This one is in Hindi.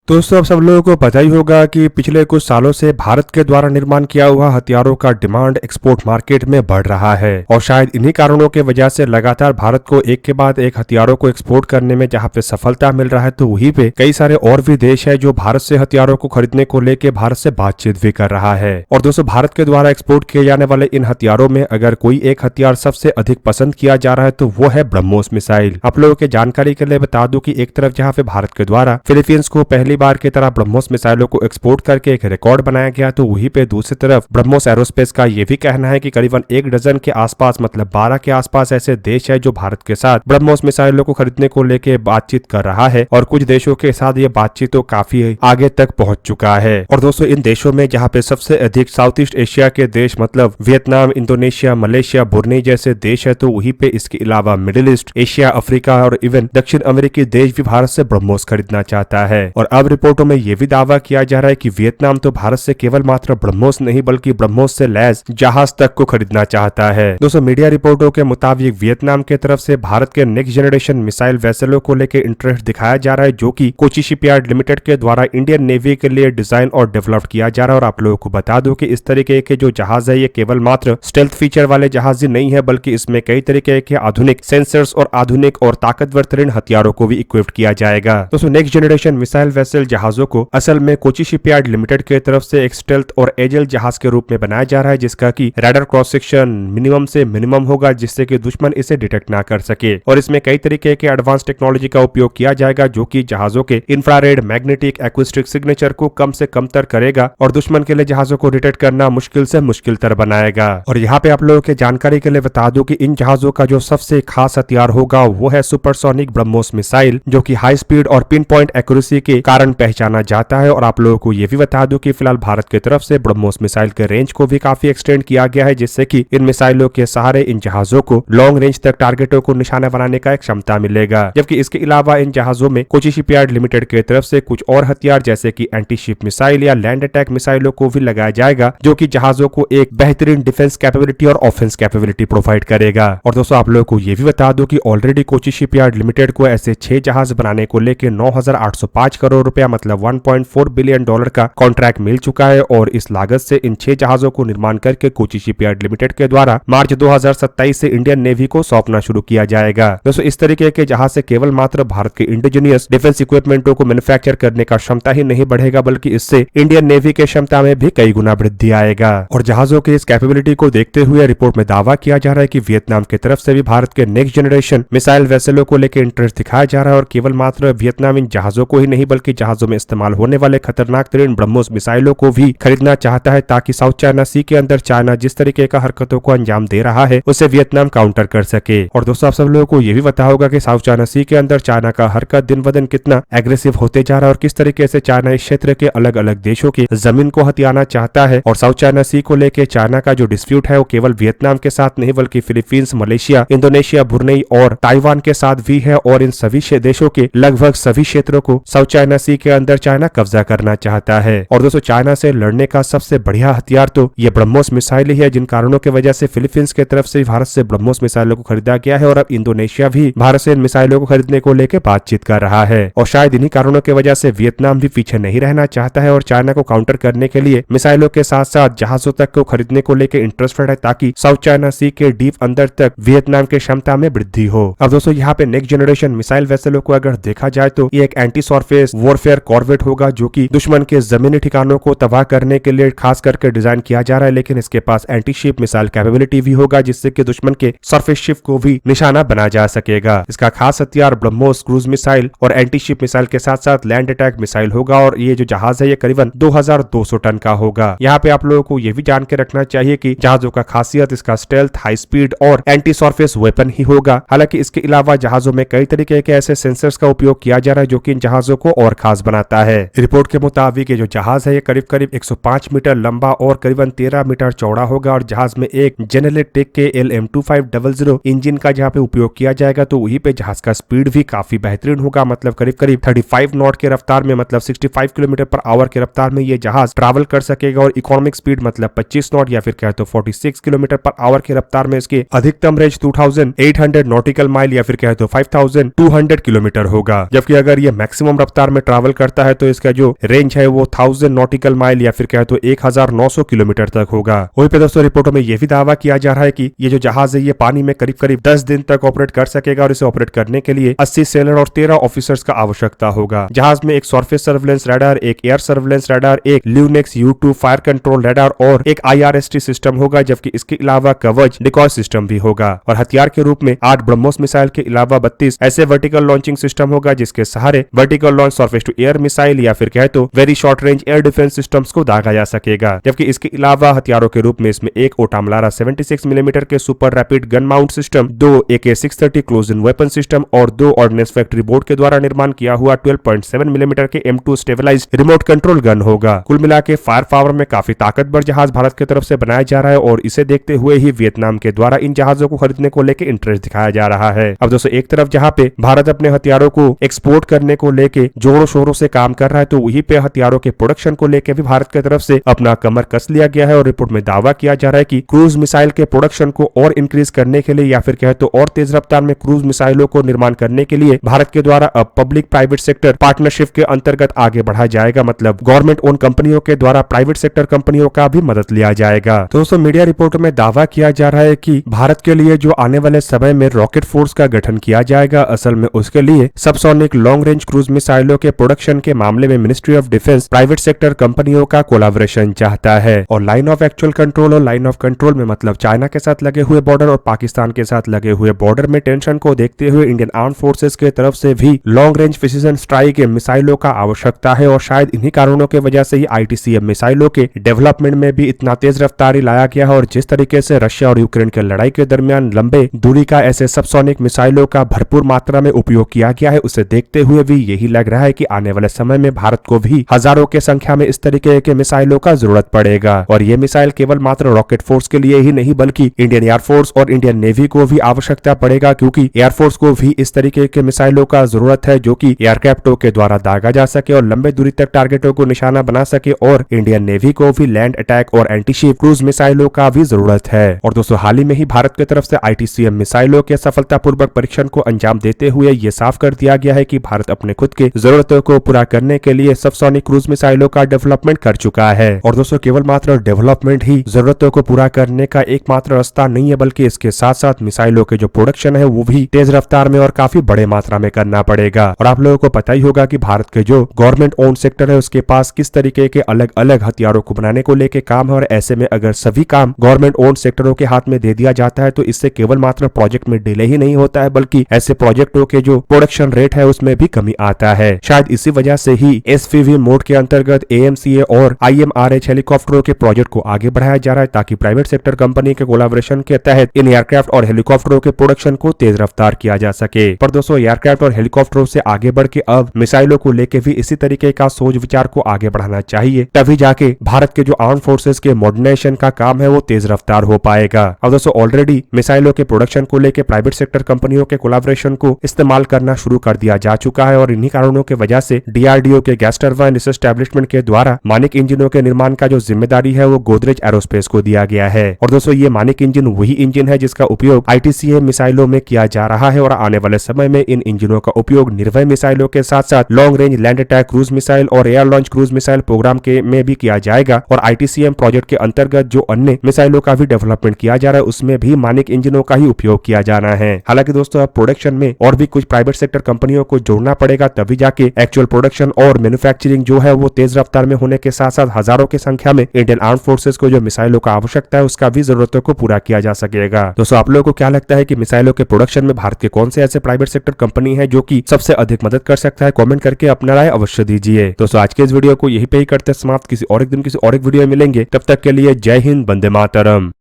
दोस्तों, अब सब लोगों को पता ही होगा कि पिछले कुछ सालों से भारत के द्वारा निर्माण किया हुआ हथियारों का डिमांड एक्सपोर्ट मार्केट में बढ़ रहा है और शायद इन्हीं कारणों के वजह से लगातार भारत को एक के बाद एक हथियारों को एक्सपोर्ट करने में जहां पे सफलता मिल रहा है, तो वहीं पे कई सारे और भी देश है जो भारत से हथियारों को खरीदने को लेकर भारत से बातचीत भी कर रहा है। और दोस्तों, भारत के द्वारा एक्सपोर्ट किए जाने वाले इन हथियारों में अगर कोई एक हथियार सबसे अधिक पसंद किया जा रहा है तो वो है ब्रह्मोस मिसाइल। आप लोगों के जानकारी के लिए बता दूं कि एक तरफ जहां पे भारत के द्वारा फिलीपींस को पहली बार की तरह ब्रह्मोस मिसाइलों को एक्सपोर्ट करके एक रिकॉर्ड बनाया गया, तो वहीं पे दूसरी तरफ ब्रह्मोस एरोस्पेस का यह भी कहना है कि करीबन 1 डजन के आसपास मतलब 12 के आसपास ऐसे देश है जो भारत के साथ ब्रह्मोस मिसाइलों को खरीदने को लेकर बातचीत कर रहा है और कुछ देशों के साथ ये बातचीत तो काफी आगे तक पहुंच चुका है। और दोस्तों, इन देशों में जहां पे सबसे अधिक साउथ ईस्ट एशिया के देश मतलब वियतनाम, इंडोनेशिया, मलेशिया, बुर्नी जैसे देश है, तो वहीं पे इसके अलावा मिडिल ईस्ट, एशिया, अफ्रीका और इवन दक्षिण अमेरिकी देश भी भारत से ब्रह्मोस खरीदना चाहता है। और अब रिपोर्टों में यह भी दावा किया जा रहा है कि वियतनाम तो भारत से केवल मात्र ब्रह्मोस नहीं बल्कि ब्रह्मोस से लैस जहाज तक को खरीदना चाहता है। दोस्तों, मीडिया रिपोर्टों के मुताबिक वियतनाम की तरफ से भारत के नेक्स्ट जनरेशन मिसाइल वेसलों को लेकर इंटरेस्ट दिखाया जा रहा है, जो कि कोची शिपयार्ड लिमिटेड के द्वारा इंडियन नेवी के लिए डिजाइन और डेवलप किया जा रहा है। और आप लोगों को बता दो कि इस तरीके के जो जहाज है ये केवल मात्र स्टेल्थ फीचर वाले जहाज ही नहीं है, बल्कि इसमें कई तरीके के आधुनिक सेंसर्स और आधुनिक और ताकतवर तरीन हथियारों को भी इक्विप्ड किया जाएगा। दोस्तों, नेक्स्ट जनरेशन मिसाइल वेसल जहाजों को असल में कोची शिपयार्ड लिमिटेड की तरफ से एक स्टेल्थ और एजल जहाज के रूप में बनाया जा रहा है, जिसका की रडार क्रॉस सेक्शन मिनिमम से मिनिमम होगा, जिससे कि दुश्मन इसे डिटेक्ट ना कर सके। और इसमें कई तरीके के एडवांस टेक्नोलॉजी का उपयोग किया जाएगा, जो कि जहाजों के इंफ्रारेड, मैग्नेटिक, एक्विस्टिक सिग्नेचर को कम से कम तर करेगा और दुश्मन के लिए जहाजों को डिटेक्ट करना मुश्किल से मुश्किल तर बनाएगा। और यहाँ पे आप लोगों के जानकारी के लिए बता दूं कि इन जहाजों का जो सबसे खास हथियार होगा वो है सुपरसोनिक ब्रह्मोस मिसाइल, जो कि हाई स्पीड और पिन पॉइंट एक्यूरेसी के कारण पहचाना जाता है। और आप लोगों को ये भी बता दूं कि फिलहाल भारत की तरफ से ब्रह्मोस मिसाइल के रेंज को भी काफी एक्सटेंड किया गया है, जिससे कि इन मिसाइलों के सहारे इन जहाजों को लॉन्ग रेंज तक टारगेटों को निशाना बनाने का एक क्षमता मिलेगा। जबकि इसके अलावा इन जहाजों में कोची शिपयार्ड लिमिटेड की तरफ से कुछ और हथियार जैसे कि एंटी शिप मिसाइल या लैंड अटैक मिसाइलों को भी लगाया जाएगा, जो कि जहाजों को एक बेहतरीन डिफेंस कैपेबिलिटी और ऑफेंस कैपेबिलिटी प्रोवाइड करेगा। और दोस्तों, आप लोगों को ये भी बता दो कि ऑलरेडी कोची शिपयार्ड लिमिटेड को ऐसे 6 जहाज बनाने को लेकर 9,805 करोड़ रुपया मतलब $1.4 बिलियन का कॉन्ट्रैक्ट मिल चुका है। और इस लागत से इन 6 जहाजों को निर्माण करके कोची शिपयार्ड लिमिटेड के द्वारा मार्च 2027 से इंडियन नेवी को सौंपना शुरू किया जाएगा। दोस्तों, इस तरीके के जहाज से केवल मात्र भारत के इंडिजिनियस डिफेंस इक्विपमेंटों को मैन्युफैक्चर करने का क्षमता ही नहीं बढ़ेगा, बल्कि इससे इंडियन नेवी के क्षमता में भी कई गुना वृद्धि आएगा। और जहाजों की इस कैपेबिलिटी को देखते हुए रिपोर्ट में दावा किया जा रहा है कि वियतनाम की तरफ से भी भारत के नेक्स्ट जनरेशन मिसाइल वेसलों को लेकर इंटरेस्ट दिखाया जा रहा है। और केवल मात्र वियतनाम इन जहाजों को ही नहीं बल्कि जहाजों में इस्तेमाल होने वाले खतरनाक तरीन ब्रह्मोस मिसाइलों को भी खरीदना चाहता है, ताकि साउथ चाइना सी के अंदर चाइना जिस तरीके का हरकतों को अंजाम दे रहा है उसे वियतनाम काउंटर कर सके। और दोस्तों, आप सब लोगों को यह भी पता होगा कि साउथ चाइना सी के अंदर चाइना का हरकत दिन ब दिन कितना एग्रेसिव होते जा रहा है और किस तरीके से चाइना इस क्षेत्र के अलग अलग देशों की जमीन को हथियाना चाहता है। और साउथ चाइना सी को लेकर चाइना का जो डिस्प्यूट है वो केवल वियतनाम के साथ नहीं बल्कि फिलीपींस, मलेशिया, इंडोनेशिया, बुर्नी और ताइवान के साथ भी है। और इन सभी देशों के लगभग सभी क्षेत्रों को साउथ चाइना सी के अंदर चाइना कब्जा करना चाहता है। और दोस्तों, चाइना से लड़ने का सबसे बढ़िया हथियार तो ये ब्रह्मोस मिसाइल ही है, जिन कारणों की वजह से फिलीपींस की तरफ से भारत से ब्रह्मोस मिसाइलों को खरीदा गया है। और अब इंडोनेशिया भी भारत से इन मिसाइलों को खरीदने को लेकर बातचीत कर रहा है। और शायद इन्हीं कारणों की वजह से वियतनाम भी पीछे नहीं रहना चाहता है और चाइना को काउंटर करने के लिए मिसाइलों के साथ साथ जहाजों तक को खरीदने को लेकर इंटरेस्टेड है, ताकि साउथ चाइना सी के डीप अंदर तक वियतनाम की क्षमता में वृद्धि हो। अब दोस्तों, यहाँ पे नेक्स्ट जनरेशन मिसाइल वेसलों को अगर देखा जाए तो ये एक एंटी सरफेस वॉरफेयर कॉर्वेट होगा, जो कि दुश्मन के जमीनी ठिकानों को तबाह करने के लिए खास करके डिजाइन किया जा रहा है। लेकिन इसके पास एंटी शिप मिसाइल कैपेबिलिटी भी होगा, जिससे कि दुश्मन के सरफेस शिप को भी निशाना बना जा सकेगा। इसका खास हथियार ब्रह्मोस क्रूज मिसाइल और एंटी शिप मिसाइल के साथ साथ लैंड अटैक मिसाइल होगा। और ये जो जहाज है ये करीबन 2200 टन का होगा। यहाँ पे आप लोगों को ये भी जान के रखना चाहिए कि जहाजों का खासियत इसका स्टेल्थ, हाई स्पीड और एंटी सरफेस वेपन ही होगा। हालांकि इसके अलावा जहाजों में कई तरीके के ऐसे सेंसर्स का उपयोग किया जा रहा है, जो कि इन जहाजों को और खास बनाता है। रिपोर्ट के मुताबिक ये जो जहाज है ये करीब करीब 105 मीटर लंबा और करीबन 13 मीटर चौड़ा होगा। और जहाज में एक जनरल टेक के LM2500 इंजन का जहाँ पे उपयोग किया जाएगा, तो वहीं पे जहाज का स्पीड भी काफी बेहतरीन होगा। मतलब करीब करीब 35 नॉट के रफ्तार में मतलब 65 किलोमीटर पर आवर के रफ्तार में ये जहाज ट्रैवल कर सकेगा। और इकोनॉमिक स्पीड मतलब 25 नॉट या फिर कहे तो 46 किलोमीटर पर आवर के रफ्तार में इसके अधिकतम रेंज 2800 नॉटिकल माइल या फिर कहे तो 5200 किलोमीटर होगा। जबकि अगर ये मैक्सिमम रफ्तार में ट्रैवल करता है तो इसका जो रेंज है वो 1000 नॉटिकल माइल या फिर कहे तो 1900 किलोमीटर तक होगा। वहीं पे दोस्तों रिपोर्टों में यह भी दावा किया जा रहा है कि ये जो जहाज है ये पानी में करीब करीब 10 दिन तक ऑपरेट कर सकेगा और इसे ऑपरेट करने के लिए 80 सेलर और 13 ऑफिसर्स का आवश्यकता होगा। जहाज में एक सरफेस सर्विलेंस रडार, एक एयर सर्विलेंस रडार, एक ल्यूनेक्स U2 फायर कंट्रोल रडार और एक IRST सिस्टम होगा, जबकि इसके अलावा कवच डिकॉय सिस्टम भी होगा। और हथियार के रूप में 8 ब्रह्मोस मिसाइल के अलावा 32 ऐसे वर्टिकल लॉन्चिंग सिस्टम होगा जिसके सहारे vertical launch surface to air missile या फिर कहे तो very short range air defence systems को दागा जा सकेगा। जबकि इसके अलावा हथियारों के रूप में इसमें एक ओटामलारा 76 मिलीमीटर के super rapid gun mount system, 2 AK-630 close in weapon system और 2 ऑर्डिनेंस फैक्ट्री बोर्ड के द्वारा निर्माण किया हुआ 12.7 मिलीमीटर के M2 stabilised remote control gun होगा। कुल मिला के फायर पावर में काफी ताकतवर जहाज भारत की तरफ से बनाया जा रहा है और इसे देखते हुए ही वियतनाम के द्वारा इन जहाजों को खरीदने को लेकर इंटरेस्ट दिखाया जा रहा है। अब दोस्तों एक तरफ जहां पे भारत अपने हथियारों को एक्सपोर्ट करने को लेके जोरों शोरों से काम कर रहा है तो वहीं पे हथियारों के प्रोडक्शन को लेकर भी भारत की तरफ से अपना कमर कस लिया गया है। और रिपोर्ट में दावा किया जा रहा है कि क्रूज मिसाइल के प्रोडक्शन को और इंक्रीज करने के लिए या फिर कहे तो और तेज रफ्तार में क्रूज मिसाइलों को निर्माण करने के लिए भारत के द्वारा अब पब्लिक प्राइवेट सेक्टर पार्टनरशिप के अंतर्गत आगे बढ़ाया जाएगा। मतलब गवर्नमेंट ओन कंपनियों के द्वारा प्राइवेट सेक्टर कंपनियों का भी मदद लिया जाएगा। तो दोस्तों मीडिया रिपोर्ट में दावा किया जा रहा है कि भारत के लिए जो आने वाले समय में रॉकेट फोर्स का गठन किया जाएगा, असल में उसके लिए सबसोनिक लॉन्ग रेंज क्रूज मिसाइलों के प्रोडक्शन के मामले में ministry of defence private sector कंपनियों का कोलैबोरेशन चाहता है। और लाइन ऑफ एक्चुअल कंट्रोल और लाइन ऑफ कंट्रोल में मतलब चाइना के साथ लगे हुए बॉर्डर और पाकिस्तान के साथ लगे हुए बॉर्डर में टेंशन को देखते हुए इंडियन आर्म फोर्सेस के तरफ से भी लॉन्ग रेंज प्रिसिजन स्ट्राइक मिसाइलों का आवश्यकता है। और शायद इन्हीं कारणों की वजह से ही ITCM मिसाइलों के डेवलपमेंट में भी इतना तेज रफ्तारी लाया गया है। और जिस तरीके से रशिया और यूक्रेन की लड़ाई के दरमियान लंबे दूरी का ऐसे सबसोनिक मिसाइलों का भरपूर मात्रा में उपयोग किया गया है, उसे देखते हुए भी यही लग रहा है कि आने वाले समय में भारत को भी हजारों के संख्या में इस तरीके के मिसाइलों का जरूरत पड़ेगा। और ये मिसाइल केवल मात्र रॉकेट फोर्स के लिए ही नहीं बल्कि इंडियन एयरफोर्स और इंडियन नेवी को भी आवश्यकता पड़ेगा, क्योंकि एयरफोर्स को भी इस तरीके के मिसाइलों का जरूरत है जो कि एयरक्राफ्टों के द्वारा दागा जा सके और लंबे दूरी तक टारगेटों को निशाना बना सके। और इंडियन नेवी को भी लैंड अटैक और एंटीशिप क्रूज मिसाइलों का भी जरूरत है। और दोस्तों हाल ही में ही भारत की तरफ से ITCM मिसाइलों के सफलतापूर्वक परीक्षण को अंजाम देते हुए ये साफ कर दिया गया है कि भारत अपने खुद के जरूरतों को पूरा करने के लिए सबसोनिक क्रूज मिसाइलों का डेवलपमेंट कर चुका है। और दोस्तों केवल मात्र डेवलपमेंट ही जरूरतों को पूरा करने का एकमात्र रास्ता नहीं है, बल्कि इसके साथ साथ मिसाइलों के जो प्रोडक्शन है वो भी तेज रफ्तार में और काफी बड़े मात्रा में करना पड़ेगा। और आप लोगों को पता ही होगा कि भारत के जो गवर्नमेंट ओन सेक्टर है उसके पास किस तरीके के अलग अलग हथियारों को बनाने को लेके काम है। और ऐसे में अगर सभी काम गवर्नमेंट ओन सेक्टरों के हाथ में दे दिया जाता है तो इससे केवल मात्र प्रोजेक्ट में डिले ही नहीं होता है, बल्कि ऐसे प्रोजेक्टों के जो प्रोडक्शन रेट है उसमें भी कमी आता है। शायद इसी वजह से ही SPV मोड के अंतर्गत AMCA और IMRH हेलीकॉप्टरों के प्रोजेक्ट को आगे बढ़ाया जा रहा है ताकि प्राइवेट सेक्टर कंपनी के कोलैबोरेशन के तहत इन एयरक्राफ्ट और हेलीकॉप्टरों के प्रोडक्शन को तेज रफ्तार किया जा सके। पर दोस्तों एयरक्राफ्ट और हेलीकॉप्टरों से आगे बढ़ के अब मिसाइलों को लेकर भी इसी तरीके का सोच विचार को आगे बढ़ाना चाहिए, तभी जाके भारत के जो आर्म फोर्सेस के मॉडर्नाइजेशन का काम है वो तेज रफ्तार हो पाएगा। अब दोस्तों ऑलरेडी मिसाइलों के प्रोडक्शन को लेकर प्राइवेट सेक्टर कंपनियों के कोलैबोरेशन को इस्तेमाल करना शुरू कर दिया जा चुका है। और इन्हीं कारणों की वजह से DRDO के गैस टरबाइन रिसर्च एस्टेब्लिशमेंट के द्वारा मानिक इंजनों के निर्माण का जो जिम्मेदारी है वो गोदरेज एरोस्पेस को दिया गया है। और दोस्तों ये मानिक इंजन वही इंजन है जिसका उपयोग ITCM मिसाइलों में किया जा रहा है। और आने वाले समय में इन इंजनों का उपयोग निर्भय मिसाइलों के साथ साथ long range land attack cruise missile और air launch cruise missile program के में भी किया जाएगा। और ITCM प्रोजेक्ट के अंतर्गत जो अन्य मिसाइलों का भी डेवलपमेंट किया जा रहा है उसमें भी मानिक इंजनों का ही उपयोग किया जाना है। हालांकि दोस्तों अब प्रोडक्शन में और भी कुछ प्राइवेट सेक्टर कंपनियों को जोड़ना पड़ेगा, तभी जाके एक्चुअल प्रोडक्शन और मैन्युफैक्चरिंग जो है वो तेज रफ्तार में होने के साथ साथ हजारों की संख्या में इंडियन आर्म फोर्सेस को जो मिसाइलों का आवश्यकता है उसका भी जरूरतों को पूरा किया जा सकेगा। दोस्तों आप लोगों को क्या लगता है कि मिसाइलों के प्रोडक्शन में भारत के कौन से ऐसे प्राइवेट सेक्टर कंपनी है जो कि सबसे अधिक मदद कर सकता है? कमेंट करके अपना राय अवश्य दीजिए। दोस्तों आज के इस वीडियो को यहीं पे ही करते समाप्त। किसी और एक दिन किसी और एक वीडियो में मिलेंगे, तब तक के लिए जय हिंद, वंदे मातरम।